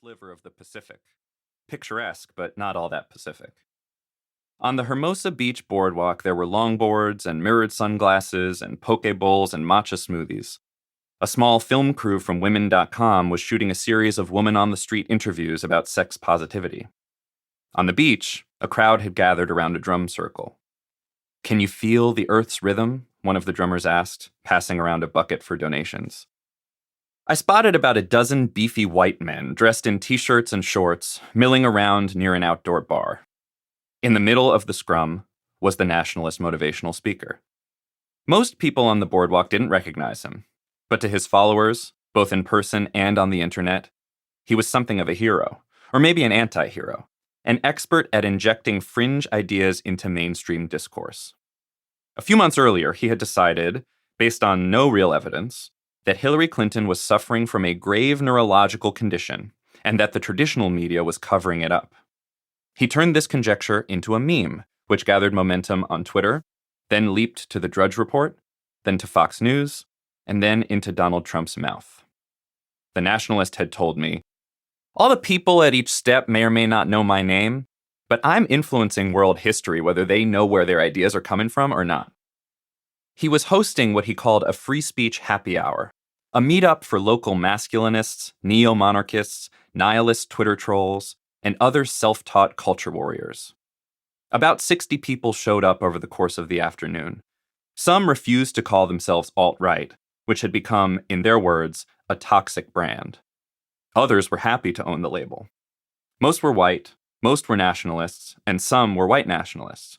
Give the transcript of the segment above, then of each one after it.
sliver of the Pacific. Picturesque, but not all that Pacific. On the Hermosa Beach boardwalk, there were longboards and mirrored sunglasses and poke bowls and matcha smoothies. A small film crew from women.com was shooting a series of woman-on-the-street interviews about sex positivity. On the beach, a crowd had gathered around a drum circle. "Can you feel the Earth's rhythm?" one of the drummers asked, passing around a bucket for donations. I spotted about a dozen beefy white men dressed in t-shirts and shorts, milling around near an outdoor bar. In the middle of the scrum was the nationalist motivational speaker. Most people on the boardwalk didn't recognize him, but to his followers, both in person and on the internet, he was something of a hero, or maybe an anti-hero, an expert at injecting fringe ideas into mainstream discourse. A few months earlier, he had decided, based on no real evidence, that Hillary Clinton was suffering from a grave neurological condition and that the traditional media was covering it up. He turned this conjecture into a meme, which gathered momentum on Twitter, then leaped to the Drudge Report, then to Fox News, and then into Donald Trump's mouth. The nationalist had told me, "All the people at each step may or may not know my name, but I'm influencing world history whether they know where their ideas are coming from or not." He was hosting what he called a free speech happy hour, a meetup for local masculinists, neo-monarchists, nihilist Twitter trolls, and other self-taught culture warriors. About 60 people showed up over the course of the afternoon. Some refused to call themselves alt-right, which had become, in their words, a toxic brand. Others were happy to own the label. Most were white, most were nationalists, and some were white nationalists.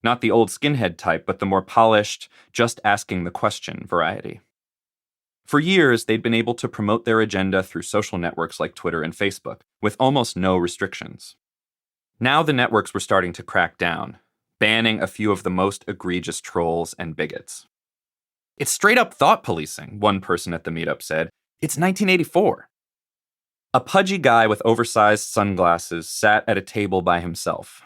Not the old skinhead type, but the more polished, just asking the question variety. For years, they'd been able to promote their agenda through social networks like Twitter and Facebook, with almost no restrictions. Now the networks were starting to crack down, banning a few of the most egregious trolls and bigots. "It's straight-up thought policing," one person at the meetup said. "It's 1984. A pudgy guy with oversized sunglasses sat at a table by himself.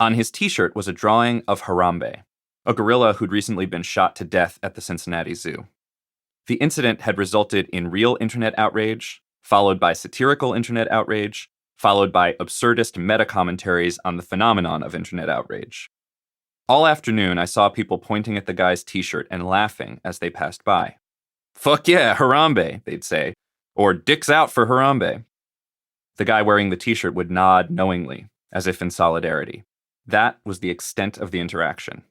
On his t-shirt was a drawing of Harambe, a gorilla who'd recently been shot to death at the Cincinnati Zoo. The incident had resulted in real internet outrage, followed by satirical internet outrage, followed by absurdist meta-commentaries on the phenomenon of internet outrage. All afternoon, I saw people pointing at the guy's t-shirt and laughing as they passed by. "Fuck yeah, Harambe," they'd say, or "Dicks out for Harambe." The guy wearing the t-shirt would nod knowingly, as if in solidarity. That was the extent of the interaction.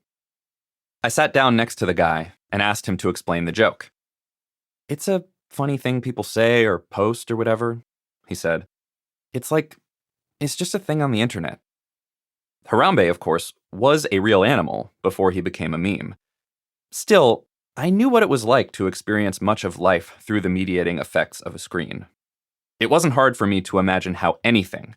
I sat down next to the guy and asked him to explain the joke. "It's a funny thing people say or post or whatever," he said. It's just a thing on the internet." Harambe, of course, was a real animal before he became a meme. Still, I knew what it was like to experience much of life through the mediating effects of a screen. It wasn't hard for me to imagine how anything,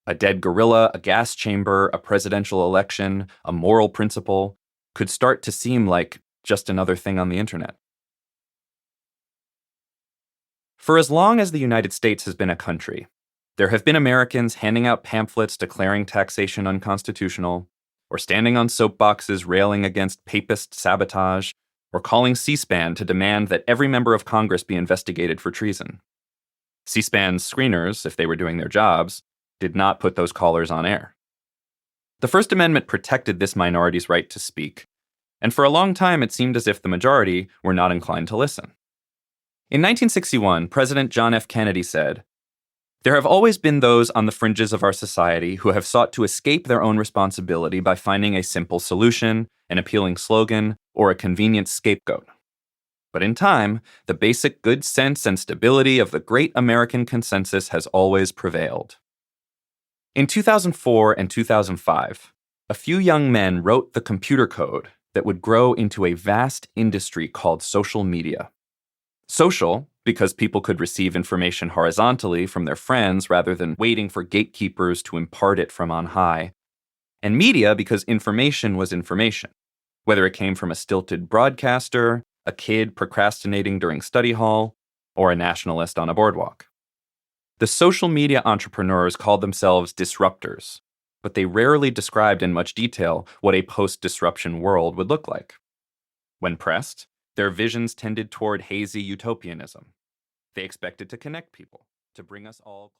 a dead gorilla, a gas chamber, a presidential election, a moral principle, could start to seem like just another thing on the internet. For as long as the United States has been a country, there have been Americans handing out pamphlets declaring taxation unconstitutional, or standing on soapboxes railing against papist sabotage, or calling C-SPAN to demand that every member of Congress be investigated for treason. C-SPAN's screeners, if they were doing their jobs, did not put those callers on air. The First Amendment protected this minority's right to speak, and for a long time it seemed as if the majority were not inclined to listen. In 1961, President John F. Kennedy said, "There have always been those on the fringes of our society who have sought to escape their own responsibility by finding a simple solution, an appealing slogan, or a convenient scapegoat. But in time, the basic good sense and stability of the great American consensus has always prevailed." In 2004 and 2005, a few young men wrote the computer code that would grow into a vast industry called social media. Social, because people could receive information horizontally from their friends rather than waiting for gatekeepers to impart it from on high. And media, because information was information, whether it came from a stilted broadcaster, a kid procrastinating during study hall, or a nationalist on a boardwalk. The social media entrepreneurs called themselves disruptors, but they rarely described in much detail what a post-disruption world would look like. When pressed, their visions tended toward hazy utopianism. They expected to connect people, to bring us all